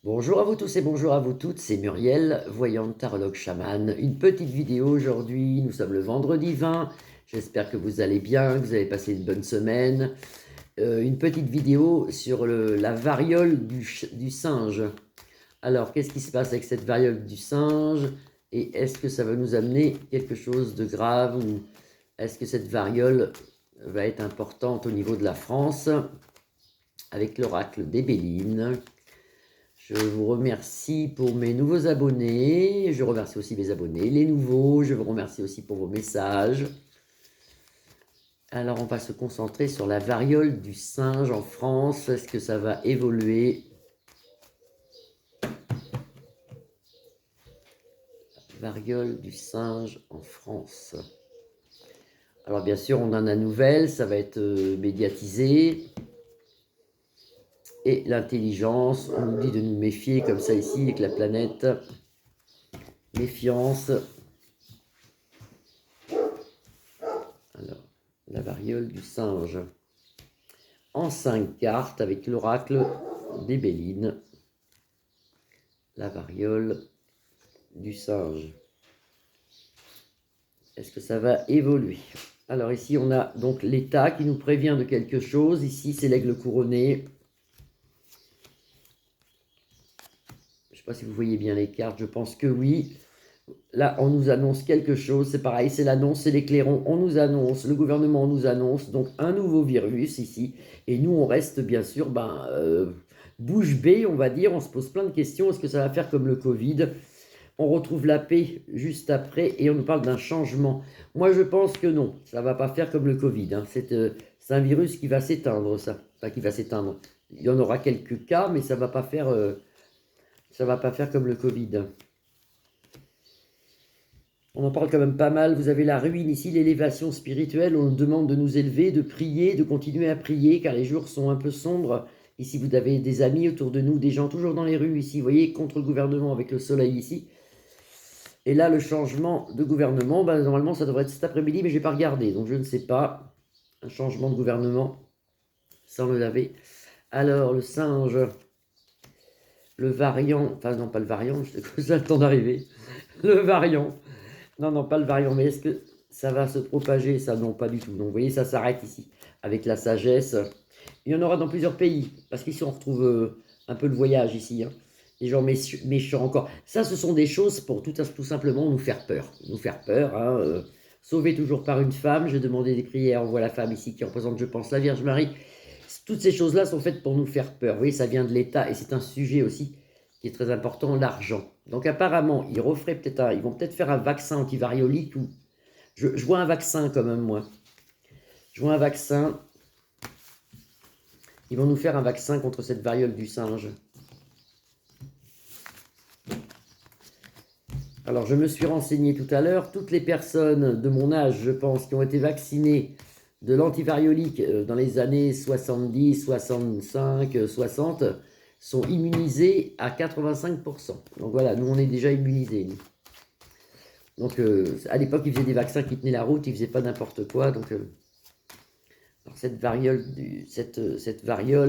Bonjour à vous tous et bonjour à vous toutes, c'est Muriel, voyante tarologue chamane. Une petite vidéo aujourd'hui, nous sommes le vendredi 20, j'espère que vous allez bien, que vous avez passé une bonne semaine. Une petite vidéo sur la variole du singe. Alors, qu'est-ce qui se passe avec cette variole du singe? Et est-ce que ça va nous amener quelque chose de grave? Ou est-ce que cette variole va être importante au niveau de la France? Avec l'oracle des Béline. Je vous remercie pour mes nouveaux abonnés. Je remercie aussi mes abonnés, les nouveaux. Je vous remercie aussi pour vos messages. Alors, on va se concentrer sur la variole du singe en France. Est-ce que ça va évoluer? Variole du singe en France. Alors, bien sûr, on en a nouvelle. Ça va être médiatisé. Et l'intelligence, on nous dit de nous méfier comme ça ici avec la planète. Méfiance. Alors, la variole du singe. En 5 cartes avec l'oracle des Bélines. La variole du singe. Est-ce que ça va évoluer? Alors ici, on a donc l'état qui nous prévient de quelque chose. Ici, c'est l'aigle couronné. Je ne sais pas si vous voyez bien les cartes, je pense que oui. Là, on nous annonce quelque chose, c'est pareil, c'est l'annonce, c'est l'éclairon, on nous annonce, le gouvernement nous annonce, donc un nouveau virus ici, et nous, on reste bien sûr, bouche bée, on va dire, on se pose plein de questions, est-ce que ça va faire comme le Covid? On retrouve la paix juste après, et on nous parle d'un changement. Moi, je pense que non, ça ne va pas faire comme le Covid, hein. C'est un virus qui va s'éteindre, ça, enfin qui va s'éteindre. Il y en aura quelques cas, mais ça ne va pas faire, comme le Covid. On en parle quand même pas mal. Vous avez la ruine ici, l'élévation spirituelle. On nous demande de nous élever, de prier, de continuer à prier, car les jours sont un peu sombres. Ici, vous avez des amis autour de nous, des gens toujours dans les rues ici, vous voyez, contre le gouvernement avec le soleil ici. Et là, le changement de gouvernement, normalement, ça devrait être cet après-midi, mais je n'ai pas regardé, donc je ne sais pas. Un changement de gouvernement, sans le laver. Alors, le singe, le variant, enfin non, pas le variant, ça le temps d'arriver. Le variant. Non, non, pas le variant, mais est-ce que ça va se propager? Ça, non, pas du tout. Donc, vous voyez, ça s'arrête ici, avec la sagesse. Il y en aura dans plusieurs pays, parce qu'ici, on retrouve un peu le voyage ici, hein. Les gens méchants encore. Ça, ce sont des choses pour tout simplement nous faire peur. Nous faire peur, hein, sauver toujours par une femme. J'ai demandé des prières, on voit la femme ici qui représente, je pense, la Vierge Marie. Toutes ces choses-là sont faites pour nous faire peur. Vous voyez, ça vient de l'État, et c'est un sujet aussi qui est très important, l'argent. Donc apparemment, ils vont peut-être faire un vaccin antivariolique. Ou je vois un vaccin quand même, moi. Je vois un vaccin. Ils vont nous faire un vaccin contre cette variole du singe. Alors, je me suis renseigné tout à l'heure. Toutes les personnes de mon âge, je pense, qui ont été vaccinées de l'antivariolique dans les années 70, 65, 60, sont immunisées à 85%. Donc voilà, nous, on est déjà immunisés. Nous. Donc, à l'époque, ils faisaient des vaccins qui tenaient la route, ils ne faisaient pas n'importe quoi. Donc, alors cette variole,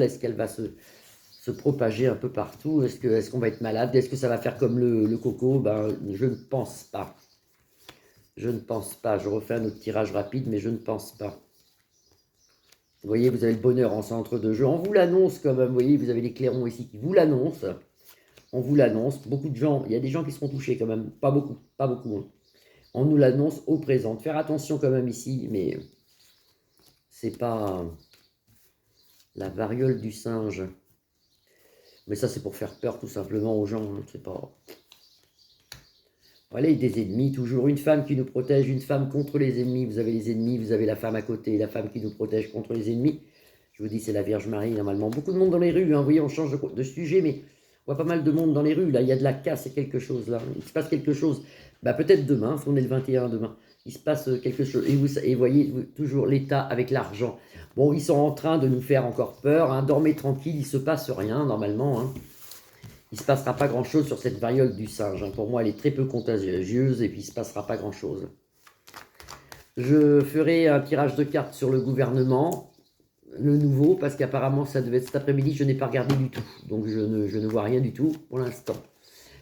est-ce qu'elle va se propager un peu partout? Est-ce qu'on va être malade? Est-ce que ça va faire comme le coco? Je ne pense pas. Je ne pense pas. Je refais un autre tirage rapide, mais je ne pense pas. Vous voyez, vous avez le bonheur en centre de jeu. On vous l'annonce quand même. Vous voyez, vous avez les clairons ici qui vous l'annoncent. On vous l'annonce. Beaucoup de gens, il y a des gens qui seront touchés quand même. Pas beaucoup, pas beaucoup, hein. On nous l'annonce au présent. Faire attention quand même ici, mais c'est pas la variole du singe. Mais ça, c'est pour faire peur tout simplement aux gens. Hein. C'est pas... Voilà, des ennemis, toujours une femme qui nous protège, une femme contre les ennemis. Vous avez les ennemis, vous avez la femme à côté, la femme qui nous protège contre les ennemis. Je vous dis, c'est la Vierge Marie, normalement. Beaucoup de monde dans les rues, hein. Vous voyez, on change de sujet, mais on voit pas mal de monde dans les rues. Là, il y a de la casse et quelque chose, là. Il se passe quelque chose. Peut-être demain, si on est le 21 demain. Il se passe quelque chose. Et vous voyez, toujours l'État avec l'argent. Bon, ils sont en train de nous faire encore peur, hein. Dormez tranquille, il se passe rien, normalement, hein. Il ne se passera pas grand-chose sur cette variole du singe, hein. Pour moi, elle est très peu contagieuse et puis il ne se passera pas grand-chose. Je ferai un tirage de cartes sur le gouvernement. le nouveau, parce qu'apparemment ça devait être cet après-midi, je n'ai pas regardé du tout. Donc je ne vois rien du tout pour l'instant.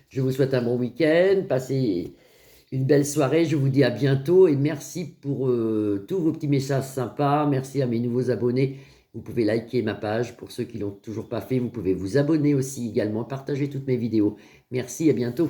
Je vous souhaite un bon week-end, passez une belle soirée, je vous dis à bientôt et merci pour tous vos petits messages sympas, merci à mes nouveaux abonnés. Vous pouvez liker ma page pour ceux qui ne l'ont toujours pas fait, vous pouvez vous abonner aussi également, partager toutes mes vidéos. Merci, à bientôt.